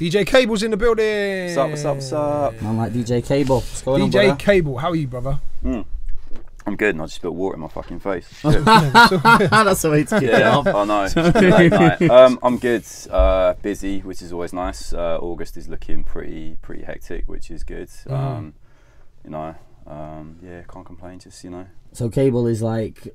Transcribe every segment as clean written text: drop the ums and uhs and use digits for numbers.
DJ Cable's in the building. What's up, what's up, what's up? Man like DJ Cable. What's going on, DJ brother? Cable, how are you, brother? I'm good, and I just spilled water in my fucking face. That's the way to kick it off. I know. Late night. I'm good. Busy, which is always nice. August is looking pretty hectic, which is good. You know, yeah, can't complain. Just, you know. So Cable is like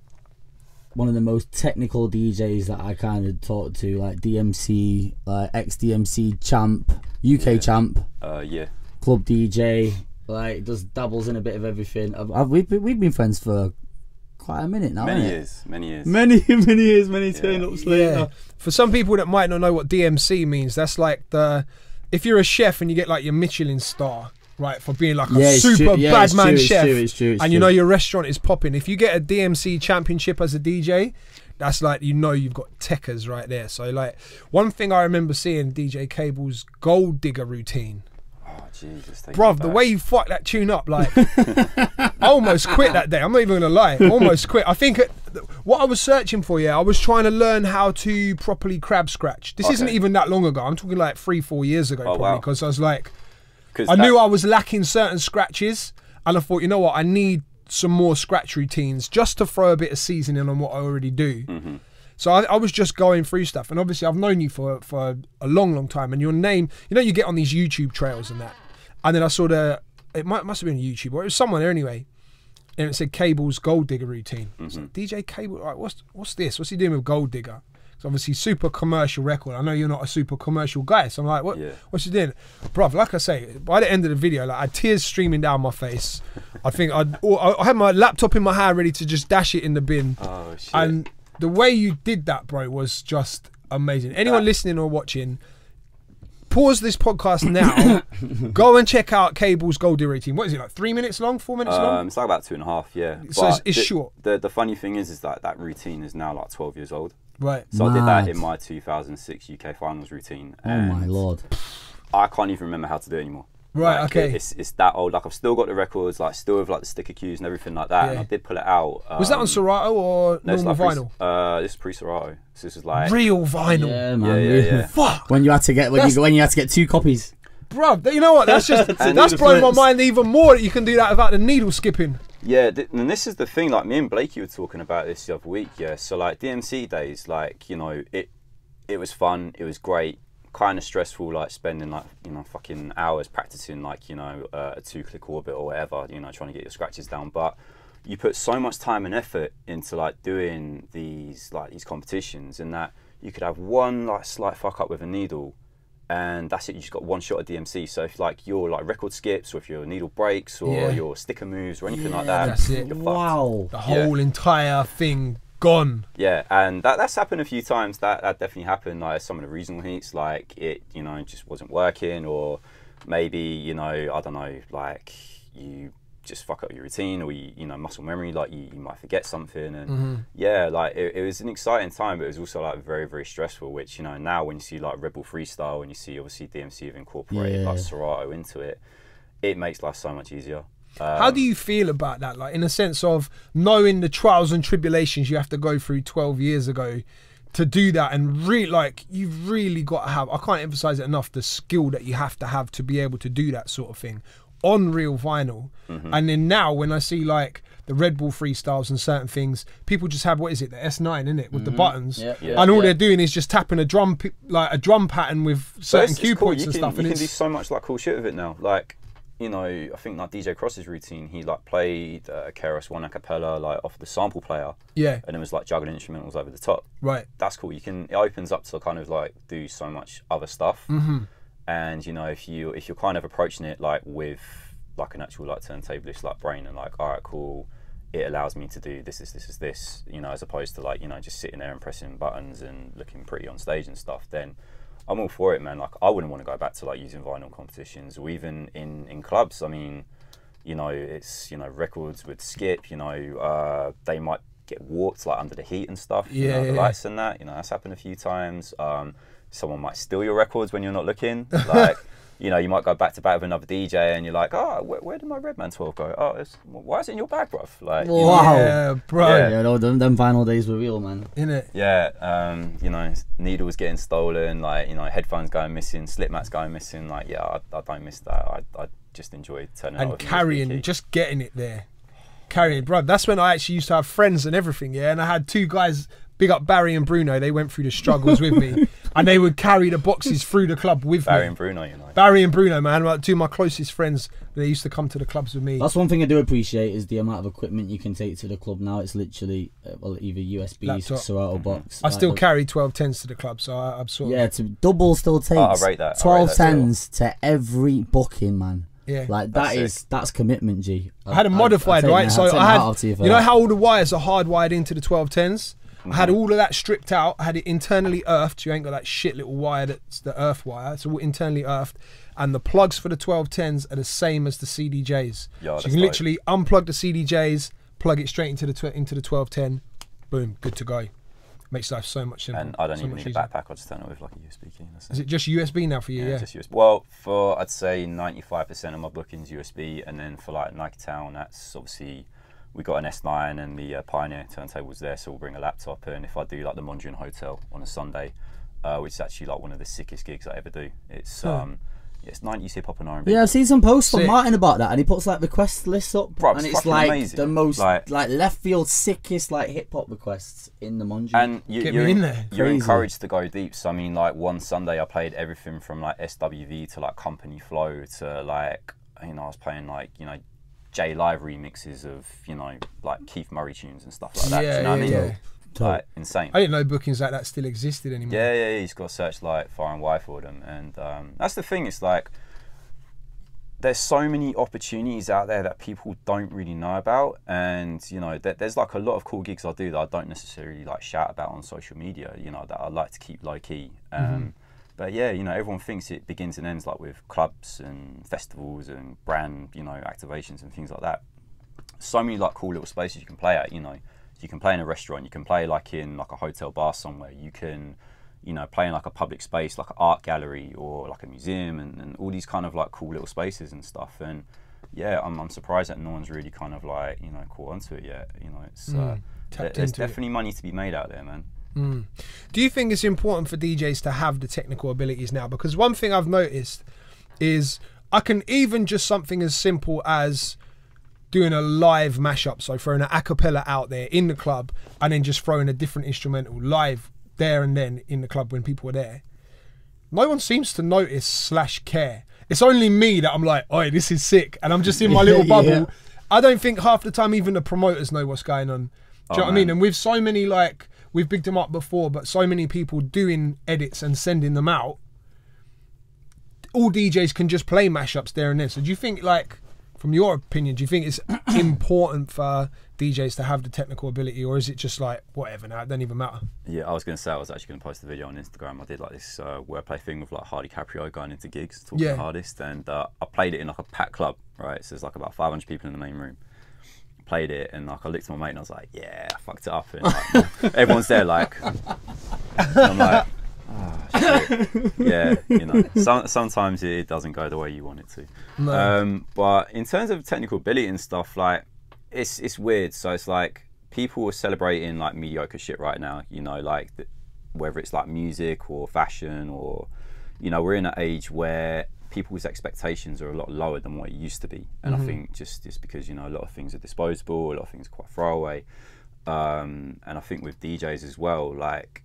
one of the most technical DJs that I kind of talk to, like DMC, like ex-DMC champ, UK champ, yeah, club DJ. Like, does dabbles in a bit of everything. We've been friends for quite a minute now. many years, many years, many turn-ups later. For some people that might not know what DMC means, that's like if you're a chef and you get like your Michelin star, right, for being like a super bad man chef, it's true, and you know your restaurant is popping. If you get a DMC championship as a DJ, that's like, you know, you've got techers right there. So like, one thing I remember seeing DJ Cable's Gold Digger routine. Jesus, bruv, the way you fucked that tune up, like, I almost quit that day. I'm not even gonna lie, almost quit. I think what I was searching for, I was trying to learn how to properly crab scratch. This isn't even that long ago. I'm talking like 3-4 years ago, probably, because I was like, I knew I was lacking certain scratches, and I thought, you know what, I need some more scratch routines just to throw a bit of seasoning on what I already do. So I was just going through stuff, and obviously I've known you for a long time, and your name, you know, you get on these YouTube trails and that, and then I saw it must have been YouTube, or it was someone there anyway, and it said Cable's Gold Digger routine. So DJ Cable, right, what's this? What's he doing with Gold Digger? It's obviously super commercial record. I know you're not a super commercial guy, so I'm like, what's he doing? Bruv, like I say, by the end of the video, like, I had tears streaming down my face. I think I had my laptop in my hand ready to just dash it in the bin. Oh, shit. And the way you did that, bro, was just amazing. Anyone listening or watching, pause this podcast now, go and check out Cable's Gold Digger routine. What is it, like 3 minutes long, 4 minutes long? It's like about 2.5, yeah. So it's short. The funny thing is that that routine is now like 12 years old. Right. So I did that in my 2006 UK finals routine. Oh my lord. I can't even remember how to do it anymore. Right, like, okay. It's that old. Like, I've still got the records, like, still with like the sticker cues and everything like that. And I did pull it out. Was that on Serato or normal vinyl? This is pre-Serato. So this is like real vinyl. Yeah, man. Yeah. Fuck. When you had to get 2 copies. Bro, you know what? That's just that's blowing my mind even more that you can do that without the needle skipping. Yeah, and this is the thing. Like, me and Blakey were talking about this the other week. Yeah, so like DMC days, like, you know, it was fun. It was great. Kind of stressful, like spending like, you know, fucking hours practicing, like, you know, a 2-click orbit or whatever, you know, trying to get your scratches down. But you put so much time and effort into like doing these competitions, and that you could have one like slight fuck up with a needle, and that's it. You just got one shot at DMC. So if like your like record skips, or if your needle breaks, or your sticker moves, or anything like that, that's it. Wow, the whole entire thing gone. Yeah, and that's happened a few times. That definitely happened. Like some of the regional heats, like it, you know, just wasn't working, or maybe, you know, I don't know, like you just fuck up your routine, or you know, muscle memory, like you might forget something, and yeah, like it was an exciting time, but it was also like very stressful. Which, you know, now when you see like Red Bull Freestyle, and you see obviously DMC have incorporated like Serato into it, it makes life so much easier. How do you feel about that? Like, in a sense of knowing the trials and tribulations you have to go through 12 years ago to do that, and really, like, you've really got to have, I can't emphasize it enough, the skill that you have to be able to do that sort of thing on real vinyl. And then now when I see like the Red Bull freestyles and certain things, people just have, what is it, the S9, isn't it, with the buttons, and all they're doing is just tapping a drum pattern with certain cue points and stuff. You can do so much like cool shit with it now. Like, you know, I think like DJ Cross's routine, he like played KRS-One a cappella like off the sample player. Yeah. And it was like juggling instrumentals over the top. Right. That's cool. It opens up to kind of like do so much other stuff. And, you know, if you're kind of approaching it like with like an actual like turntablist like brain, and like, all right, cool, it allows me to do this, you know, as opposed to like, you know, just sitting there and pressing buttons and looking pretty on stage and stuff, then I'm all for it, man. Like, I wouldn't want to go back to like using vinyl competitions, or even in clubs. I mean, you know, it's, you know, records would skip, you know, they might get warped like under the heat and stuff, you know, the lights and that, you know, that's happened a few times. Someone might steal your records when you're not looking. Like, you know, you might go back to back with another DJ, and you're like, oh, where did my Redman 12 go? Oh, why is it in your bag, bruv? Like, wow, yeah, bro. Yeah, no, them final days were real, man. Innit? Yeah, you know, needles getting stolen, like, you know, headphones going missing, slip mats going missing. Like, yeah, I don't miss that. I just enjoy turning and out carrying, just getting it there, carrying, bro. That's when I actually used to have friends and everything. Yeah, and I had two guys. Big up Barry and Bruno. They went through the struggles with me, and they would carry the boxes through the club with me. Barry and Bruno, you know. Barry and Bruno, man, like two of my closest friends. They used to come to the clubs with me. That's one thing I do appreciate is the amount of equipment you can take to the club now. It's literally well, either USB, Serato box. I still carry 1210s to the club, so I'm sort of... Yeah, to double still takes. I rate that. 1210s to every booking, man. Yeah, like that's commitment, G. I had a modified, right? So I had, you know how all the wires are hardwired into the 1210s. I had all of that stripped out. I had it internally earthed. You ain't got that shit little wire that's the earth wire. It's all internally earthed. And the plugs for the 1210s are the same as the CDJs. Yeah, so you can literally unplug the CDJs, plug it straight into the 1210. Boom, good to go. Makes life so much simpler. And I don't even need a backpack. I just turn it with like a USB key. Is it just USB now for you? Yeah, just USB. Well, for I'd say 95% of my bookings USB, and then for like Nike Town, that's obviously. We got an S9 and the Pioneer turntables there, so we'll bring a laptop. And if I do like the Mondrian Hotel on a Sunday, which is actually like one of the sickest gigs I ever do, it's it's 90s hip hop and R&B. Yeah, I've seen some posts from Martin about that, and he puts like request lists up, bro, and it's like amazing. The most like left field sickest like hip hop requests in the Mondrian. And you're encouraged to go deep. So I mean, like one Sunday I played everything from like SWV to like Company Flow to like, you know, I was playing like, you know, J Live remixes of, you know, like Keith Murray tunes and stuff like that. Yeah, do you know what I mean? Yeah. Like insane. I didn't know bookings like that still existed anymore. Yeah, he's got to search like far and wide for them, and that's the thing. It's like there's so many opportunities out there that people don't really know about, and you know, there's like a lot of cool gigs I do that I don't necessarily like shout about on social media. You know, that I like to keep low key. But yeah, you know, everyone thinks it begins and ends like with clubs and festivals and brand, you know, activations and things like that. So many like cool little spaces you can play at. You know, you can play in a restaurant, you can play like in like a hotel bar somewhere, you can, you know, play in like a public space like an art gallery or like a museum, and all these kind of like cool little spaces and stuff. And yeah, I'm surprised that no one's really kind of like, you know, caught onto it yet. You know, it's there's definitely money to be made out there, man. Do you think it's important for DJs to have the technical abilities now? Because one thing I've noticed is I can even just something as simple as doing a live mashup, so throwing an a cappella out there in the club and then just throwing a different instrumental live there and then in the club when people are there. No one seems to notice / care. It's only me that I'm like, oi, this is sick, and I'm just in my little bubble. Yeah. I don't think half the time even the promoters know what's going on. Do you know what I mean? And with so many, like, we've bigged them up before, but so many people doing edits and sending them out, all DJs can just play mashups there and then. So do you think, like, from your opinion, do you think it's important for DJs to have the technical ability, or is it just like, whatever now, it doesn't even matter? Yeah, I was going to say, I was actually going to post a video on Instagram. I did like this wordplay thing with like Hardy Caprio going into gigs, talking to artists, and I played it in like a packed club, right? So there's like about 500 people in the main room. Played it, and like I looked at my mate and I was like, yeah, I fucked it up, and like, everyone's there like, I'm like, oh shit. Yeah, you know, sometimes it doesn't go the way you want it to. No. But in terms of technical ability and stuff, like it's weird. So it's like people are celebrating like mediocre shit right now, you know, like whether it's like music or fashion, or, you know, we're in an age where people's expectations are a lot lower than what it used to be, and I think just because, you know, a lot of things are disposable, a lot of things are quite throwaway, and I think with DJs as well, like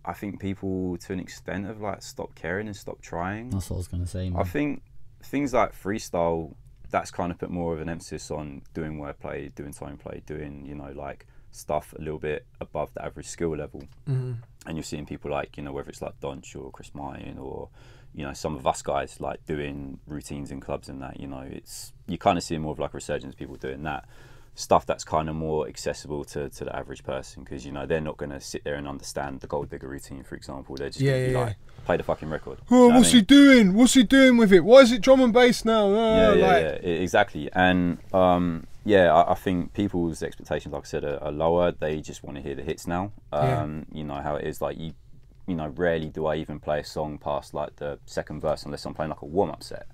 I think people to an extent have like stopped caring and stopped trying. That's what I was gonna say, man. I think things like freestyle, that's kind of put more of an emphasis on doing wordplay, doing tone play, doing, you know, like stuff a little bit above the average skill level. And you're seeing people like, you know, whether it's like Donch or Chris Martin, or, you know, some of us guys like doing routines in clubs and that, you know, it's, you kind of see more of like a resurgence of people doing that stuff that's kind of more accessible to the average person, because, you know, they're not going to sit there and understand the Gold Digger routine, for example. They're just going to be like, play the fucking record. Oh, what's he doing? What's he doing with it? Why is it drum and bass now? Yeah, exactly. And yeah, I think people's expectations, like I said, are lower. They just want to hear the hits now. You know how it is, like you know, rarely do I even play a song past like the second verse unless I'm playing like a warm-up set.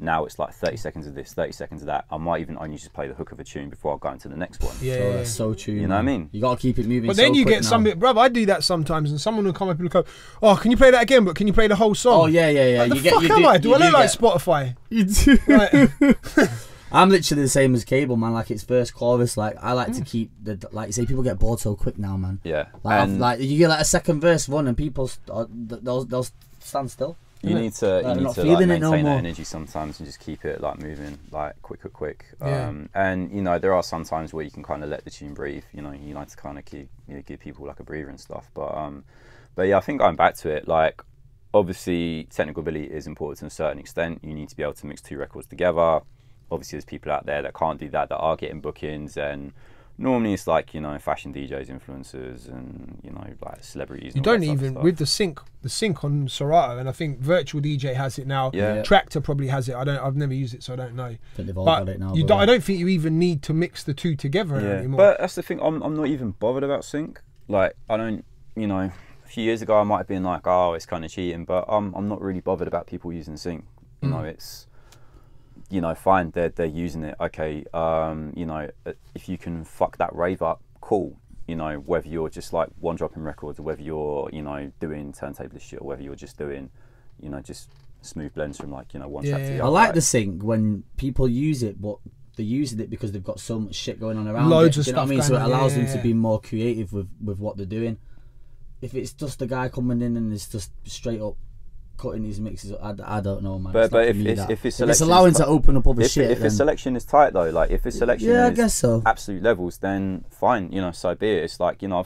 Now it's like 30 seconds of this, 30 seconds of that. I might even only just play the hook of a tune before I go into the next one. Yeah, that's so true. You know what I mean? You gotta keep it moving. But then you get some bit, brother. I do that sometimes, and someone will come up and go, "Oh, can you play that again? But can you play the whole song?" Oh yeah. Like, the fuck am I? Do I look like Spotify? You do. Like, I'm literally the same as Cable, man. Like it's verse, chorus. Like I like to keep the, like you say, people get bored so quick now, man. Yeah. Like you get like a second verse run, and people they'll stand still. You need to like, maintain that energy sometimes and just keep it like moving like quick. And you know, there are some times where you can kind of let the tune breathe. You know, you like to kind of keep, you know, give people like a breather and stuff. But yeah, I think going back to it, like obviously technical ability is important to a certain extent. You need to be able to mix two records together. Obviously, there's people out there that can't do that are getting bookings, and normally it's like, you know, fashion DJs, influencers, and you know, like celebrities. You don't even with the sync on Serato, and I think Virtual DJ has it now. Yeah. Tractor probably has it. I've never used it, so I don't know. I think they've all got it now. I don't think you even need to mix the two together anymore. But that's the thing. I'm not even bothered about sync. Like I don't, you know, a few years ago I might have been like, oh, it's kind of cheating, but I'm not really bothered about people using sync. You know, it's, you know, fine, they're using it. Okay, you know, if you can fuck that rave up, cool. You know, whether you're just like one dropping records, or whether you're, you know, doing turntable shit, or whether you're just doing, you know, just smooth blends from like, you know, one track to the other. I like the sync when people use it, but they're using it because they've got so much shit going on around. Loads it, of you know stuff. What I mean, so it allows them to be more creative with what they're doing. If it's just a guy coming in and it's just straight up cutting these mixes, I don't know, man. But if it's allowing to open up other shit, if his selection is tight though, like if his selection I is guess so. absolute levels, then fine, you know, so be it. It's like, you know,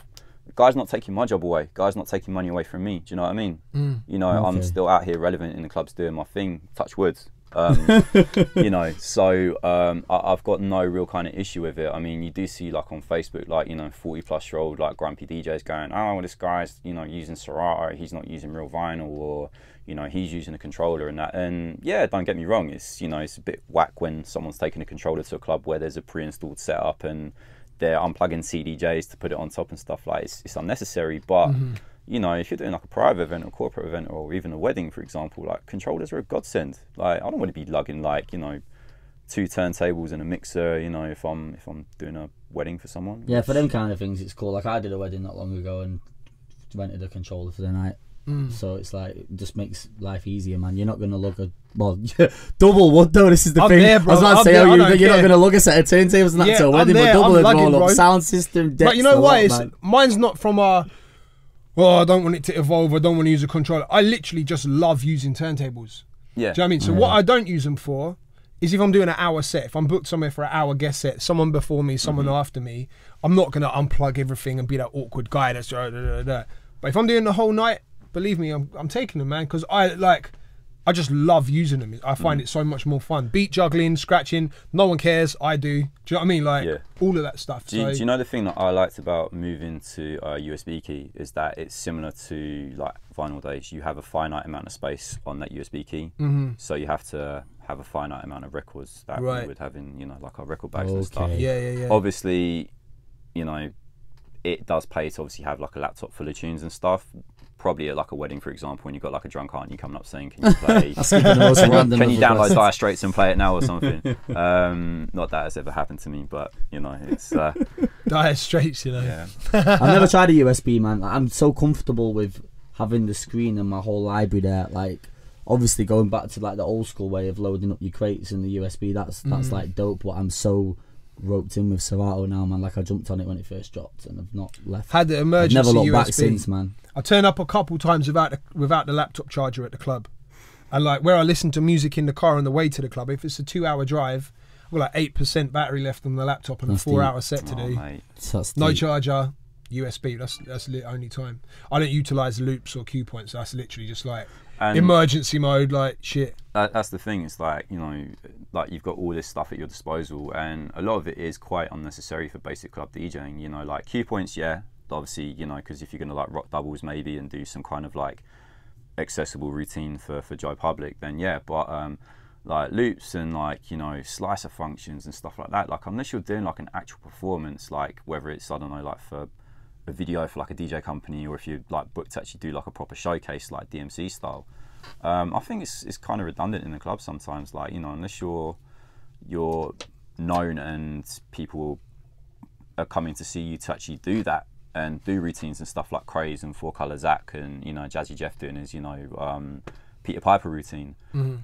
guy's not taking my job away, guy's not taking money away from me. Do you know what I mean? You know, okay. I'm still out here relevant in the clubs doing my thing. Touch wood. You know, so I've got no real kind of issue with it. I mean, you do see like on Facebook, like, you know, 40+-year-old like grumpy DJs going, oh, this guy's, you know, using Serato, he's not using real vinyl, or, you know, he's using a controller and that. And yeah, don't get me wrong, it's, you know, it's a bit whack when someone's taking a controller to a club where there's a pre-installed setup and they're unplugging CDJs to put it on top and stuff. Like it's unnecessary. But you know, if you're doing like a private event or a corporate event or even a wedding, for example, like controllers are a godsend. Like I don't want to be lugging like, you know, 2 turntables and a mixer, you know, if I'm doing a wedding for someone. Yeah, for them kind of things it's cool. Like I did a wedding not long ago and rented a controller for the night. So it's like, it just makes life easier, man. You're not going to lug a, well, double wood though, this is the thing. There, bro. I was about to say, you're not going to lug a set of turntables and that to a wedding, but double it, roll up, sound system, decks. But you know why? Mine's not from a, well, I don't want it to evolve, I don't want to use a controller. I literally just love using turntables. Yeah. Do you know what I mean? So what I don't use them for is if I'm doing an hour set, if I'm booked somewhere for an hour guest set, someone before me, someone after me, I'm not going to unplug everything and be that awkward guy that's da, da, da, da. But if I'm doing the whole night, believe me, I'm taking them, man, because I just love using them. I find it so much more fun. Beat juggling, scratching, no one cares. I do. Do you know what I mean? Like all of that stuff. Do you know the thing that I liked about moving to USB key is that it's similar to like vinyl days. You have a finite amount of space on that USB key, so you have to have a finite amount of records that we would have in, you know, like our record bags and stuff. Yeah. Obviously, you know, it does pay to obviously have like a laptop full of tunes and stuff. Probably at like a wedding, for example, when you've got like a drunk aunt, you coming up saying, can you play, can you download Dire Straits and play it now or something? Not that has ever happened to me, but you know, it's Dire Straits, you know. Yeah. I've never tried a USB, man. I'm so comfortable with having the screen and my whole library there. Like obviously going back to like the old school way of loading up your crates and the USB, that's like dope, but I'm so roped in with Serato now, man. Like I jumped on it when it first dropped and I've not left. Had the emergency I've never looked USB back since, man. I turned up a couple times without the laptop charger at the club, and like where I listen to music in the car on the way to the club, if it's a 2-hour drive, I've got like 8% battery left on the laptop and that's a 4-hour set to do. Mate. No charger, USB. That's the only time. I don't utilize loops or cue points. That's literally just like emergency mode, like shit. That's the thing. It's like, you know, like you've got all this stuff at your disposal, and a lot of it is quite unnecessary for basic club DJing. You know, like cue points, obviously, you know, because if you're gonna like rock doubles maybe and do some kind of like accessible routine for Joe Public, then but like loops and like, you know, slicer functions and stuff like that, like unless you're doing like an actual performance, like whether it's, I don't know, like for a video for like a DJ company, or if you're like booked to actually do like a proper showcase like DMC style, I think it's kind of redundant in the club sometimes. Like, you know, unless you're known and people are coming to see you to actually do that and do routines and stuff like Craze and Four Colour Zach and, you know, Jazzy Jeff doing his, you know, Peter Piper routine.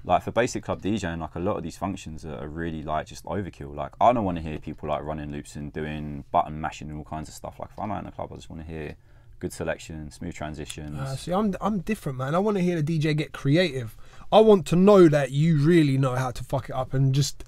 Like for basic club DJing, like a lot of these functions are really like just overkill. Like I don't want to hear people like running loops and doing button mashing and all kinds of stuff. Like if I'm out in the club, I just want to hear good selection, smooth transitions. See, I'm different, man. I want to hear the DJ get creative. I want to know that you really know how to fuck it up and just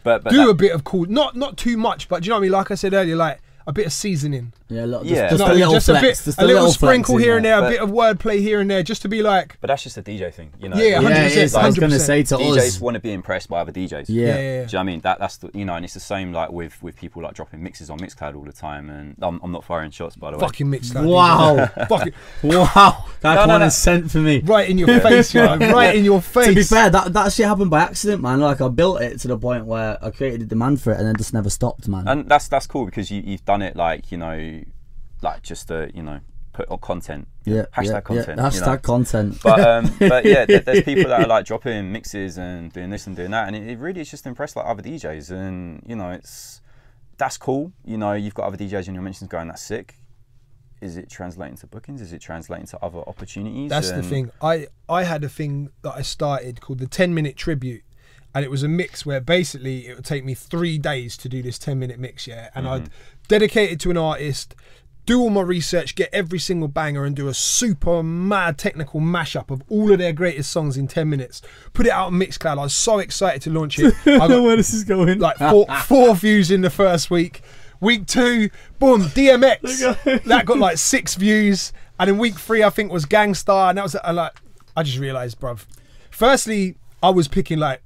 do a bit of cool, not too much, but do you know what I mean? Like I said earlier, like a bit of seasoning. Yeah, just a little flex, a little sprinkle here and there, a bit of wordplay here and there, just to be like. But that's just a DJ thing, you know. Yeah, 100%. I was going to say to DJs want to be impressed by other DJs. Yeah. Do you know what I mean? That's the, you know, and it's the same like with people like dropping mixes on Mixcloud all the time. And I'm not firing shots, by the way. Fucking Mixcloud. Wow. Fucking wow. That one is sent for me. Right in your face, you know. Right in your face. To be fair, that shit happened by accident, man. Like I built it to the point where I created a demand for it and then just never stopped, man. And that's cool because you've done it like, you know, like just to, you know, put on content. Hashtag content. Yeah, hashtag, you know, content. But yeah, there's people that are like dropping mixes and doing this and doing that, and it really is just impressed like other DJs, and you know, that's cool. You know, you've got other DJs in your mentions going, that's sick. Is it translating to bookings? Is it translating to other opportunities? That's the thing. I had a thing that I started called the 10-minute tribute. And it was a mix where basically it would take me 3 days to do this 10-minute mix, yeah. And I'd dedicate it to an artist, do all my research, get every single banger and do a super mad technical mashup of all of their greatest songs in 10 minutes. Put it out on Mixcloud. I was so excited to launch it. I don't know where this is going. Like four views in the first week. Week 2, boom, DMX. That got like 6 views. And in week 3, I think was Gangstar. And that was like, I just realised, bruv. Firstly, I was picking like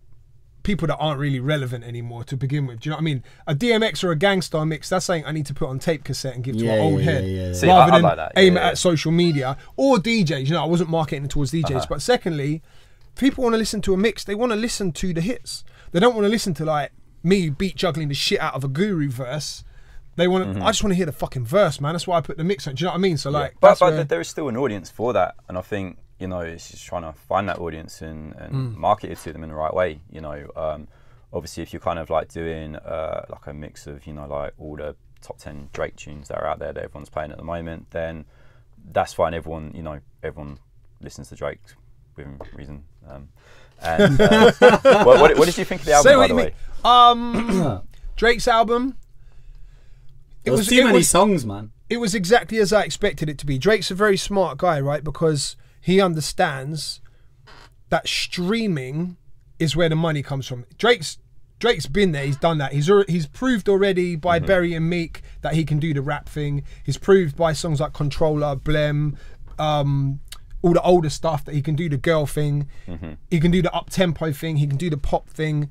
people that aren't really relevant anymore to begin with. Do you know what I mean? A DMX or a Gangstar mix, that's something I need to put on tape cassette and give to an old head. See, rather than like that. aim it at social media or DJs. You know, I wasn't marketing towards DJs. But secondly, people want to listen to a mix. They want to listen to the hits. They don't want to listen to like me beat juggling the shit out of a guru verse. They want. I just want to hear the fucking verse, man. That's why I put the mix on. Do you know what I mean? So like, but there is still an audience for that, and I think, you know, it's just trying to find that audience and market it to them in the right way. You know, obviously if you're kind of like doing like a mix of, you know, like all the top 10 Drake tunes that are out there that everyone's playing at the moment, then that's fine. Everyone, you know, everyone listens to Drake within reason. And what did you think of the album, by the way? Drake's album. It was too many songs, man. It was exactly as I expected it to be. Drake's a very smart guy, right? Because he understands that streaming is where the money comes from. Drake's been there. He's done that. He's proved already by Berry and Meek that he can do the rap thing. He's proved by songs like Controller, Blem, all the older stuff that he can do the girl thing. He can do the up-tempo thing. He can do the pop thing.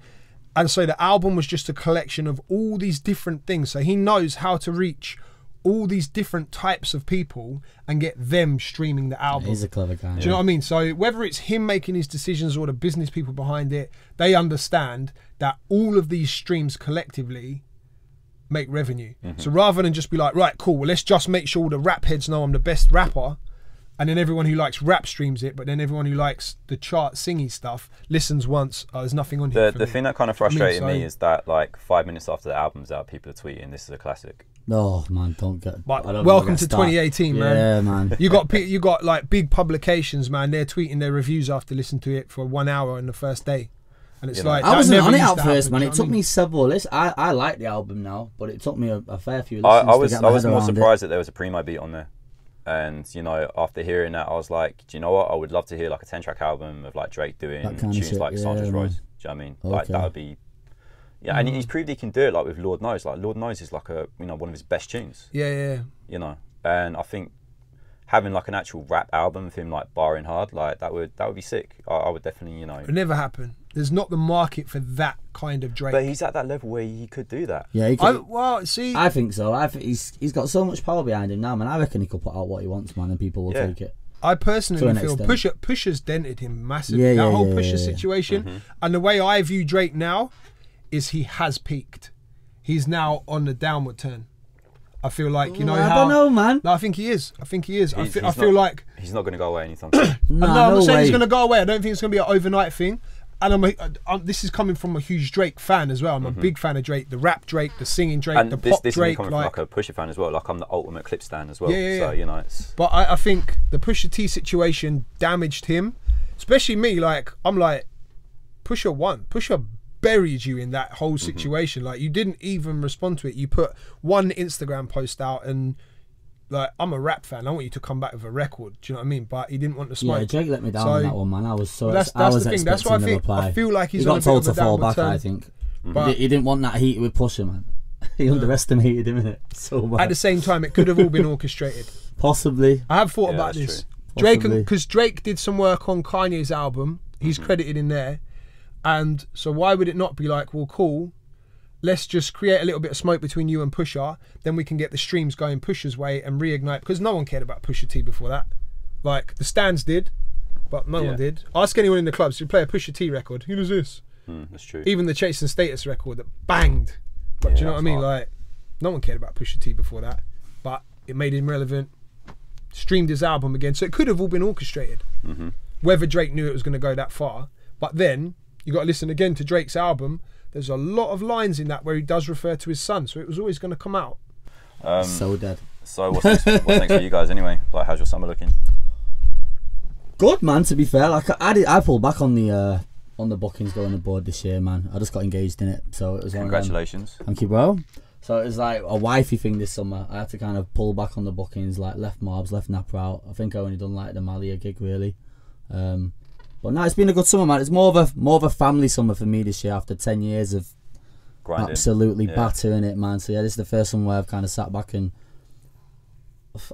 And so the album was just a collection of all these different things. So he knows how to reach all these different types of people and get them streaming the album. He's a clever guy. Do you know what I mean? So whether it's him making his decisions or the business people behind it, they understand that all of these streams collectively make revenue. So rather than just be like, right, cool, well, let's just make sure all the rap heads know I'm the best rapper, and then everyone who likes rap streams it, but then everyone who likes the chart singy stuff listens once. There's nothing on here. The thing that kind of frustrated me is that like 5 minutes after the album's out, people are tweeting, "This is a classic." Oh man, don't get. Welcome to 2018, man. Yeah, man. You got like big publications, man. They're tweeting their reviews after listening to it for 1 hour on the first day, and it's like I wasn't on it at first, man. It took me several lists. I like the album now, but it took me a fair few listens. I was more surprised that there was a Primo beat on there. And you know, after hearing that, I was like, do you know what? I would love to hear like a 10-track album of like Drake doing tunes like Sandra's Rose. Do you know what I mean? Like that would be, and he's proved he can do it. Like with Lord Knows. Like Lord Knows is like one of his best tunes. Yeah. You know, and I think having like an actual rap album of him like barring hard, like that would be sick. I would definitely, you know. It'd never happen. There's not the market for that kind of Drake. But he's at that level where he could do that. Yeah, he could. I think so. I think he's got so much power behind him now, man. I reckon he could put out what he wants, man, and people will take it. I personally feel Pusha's dented him massively. That whole Pusha situation. And the way I view Drake now is he has peaked. He's now on the downward turn. I feel like, you know I don't know, man. No, I think he is. I feel like he's not going to go away anytime soon. no, I'm not saying he's going to go away. I don't think it's going to be an overnight thing. And this is coming from a huge Drake fan as well. I'm a big fan of Drake, the rap Drake, the singing Drake, and the pop this Drake. Coming from like a Pusha fan as well. Like I'm the ultimate clip stan as well. Yeah. So you know, it's. But I think the Pusha T situation damaged him, especially me. Like I'm like, Pusha buried you in that whole situation. Like you didn't even respond to it. You put one Instagram post out and. Like, I'm a rap fan. I want you to come back with a record. Do you know what I mean? But he didn't want to smoke. Yeah, Drake let me down on that one, man. I was so. That's I was the thing. That's why I feel like he's got told to fall back. Turn. I think, but he didn't want that heat with Pusha, man. He underestimated him, innit? So much. At the same time, it could have all been orchestrated. Possibly. I have thought about this. Drake, because Drake did some work on Kanye's album. He's credited in there, and so why would it not be like, well, cool. Let's just create a little bit of smoke between you and Pusha. Then we can get the streams going Pusha's way and reignite. Because no one cared about Pusha T before that. Like, the stands did, but no one did. Ask anyone in the clubs who play a Pusha T record. Who does this? That's true. Even the Chase and Status record that banged. But do you know what I mean? Like, no one cared about Pusha T before that. But it made him relevant. Streamed his album again. So it could have all been orchestrated. Whether Drake knew it was going to go that far. But then, you got to listen again to Drake's album. There's a lot of lines in that where he does refer to his son, so it was always going to come out. So dead. So what's next for you guys anyway? Like, how's your summer looking? Good, man. To be fair, like I pulled back on the bookings going abroad this year, man. I just got engaged in it, so it was. Congratulations. Thank you, bro. So it was like a wifey thing this summer. I had to kind of pull back on the bookings, like left Marbs, left Napa out. I think I only done like the Malia gig really. But no, it's been a good summer, man. It's more of a family summer for me this year after 10 years of grinding. Absolutely battering it, man. So yeah, this is the first summer where I've kind of sat back and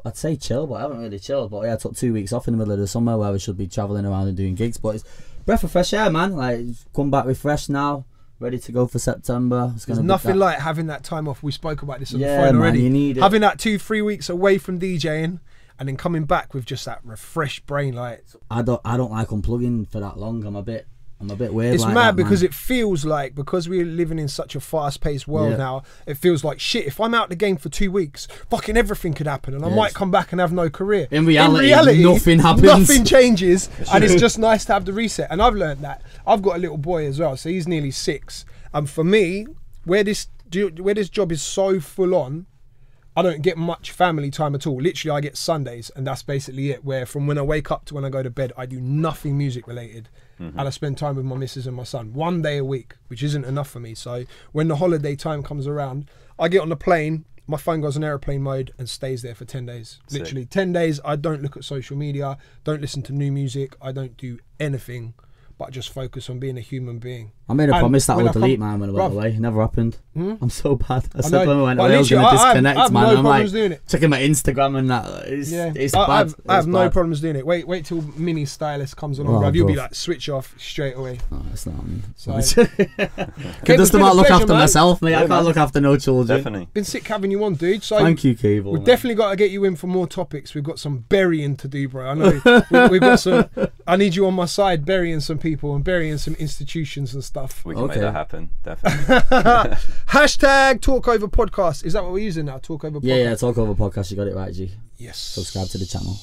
I'd say chill, but I haven't really chilled. But yeah, I took 2 weeks off in the middle of the summer where we should be travelling around and doing gigs. But it's breath of fresh air, man. Like, come back refreshed now, ready to go for September. There's nothing like having that time off. We spoke about this on the phone already. You need it. Having that 2-3 weeks away from DJing. And then coming back with just that refreshed brain, like I don't like unplugging for that long. I'm a bit weird. It's like mad that, because man. It feels like, because we're living in such a fast-paced world now, it feels like shit. If I'm out the game for 2 weeks, fucking everything could happen, and I might come back and have no career. In reality, nothing happens. Nothing changes, and it's just nice to have the reset. And I've learned that. I've got a little boy as well, so he's nearly 6. And for me, where this job is so full on, I don't get much family time at all. Literally, I get Sundays, and that's basically it. Where from when I wake up to when I go to bed, I do nothing music related. And I spend time with my missus and my son 1 day a week, which isn't enough for me. So when the holiday time comes around, I get on the plane, my phone goes on airplane mode and stays there for 10 days. Sick. Literally 10 days, I don't look at social media, don't listen to new music, I don't do anything, but just focus on being a human being. I made a promise that I would delete mine when I went away. It never happened. I'm so bad. I said when I went away I was going to disconnect, I have man. no I'm problems like doing it. checking my Instagram and that. It's bad. I have no problems doing it. Wait till Mini Stylist comes along, bruv. You'll be like, switch off straight away. Oh, that's not me. So, can just about look after myself, mate. I can't look after no children. Definitely. Been sick having you on, dude. So thank you, Cable. We've definitely got to get you in for more topics. We've got some burying to do, bro. I know. we've got some. I need you on my side, burying some people and burying some institutions and stuff. We can make that happen, definitely. Hashtag Talkover Podcast. Is that what we're using now? Talkover Podcast? Yeah, Talkover Podcast. You got it right, G. Yes. Subscribe to the channel.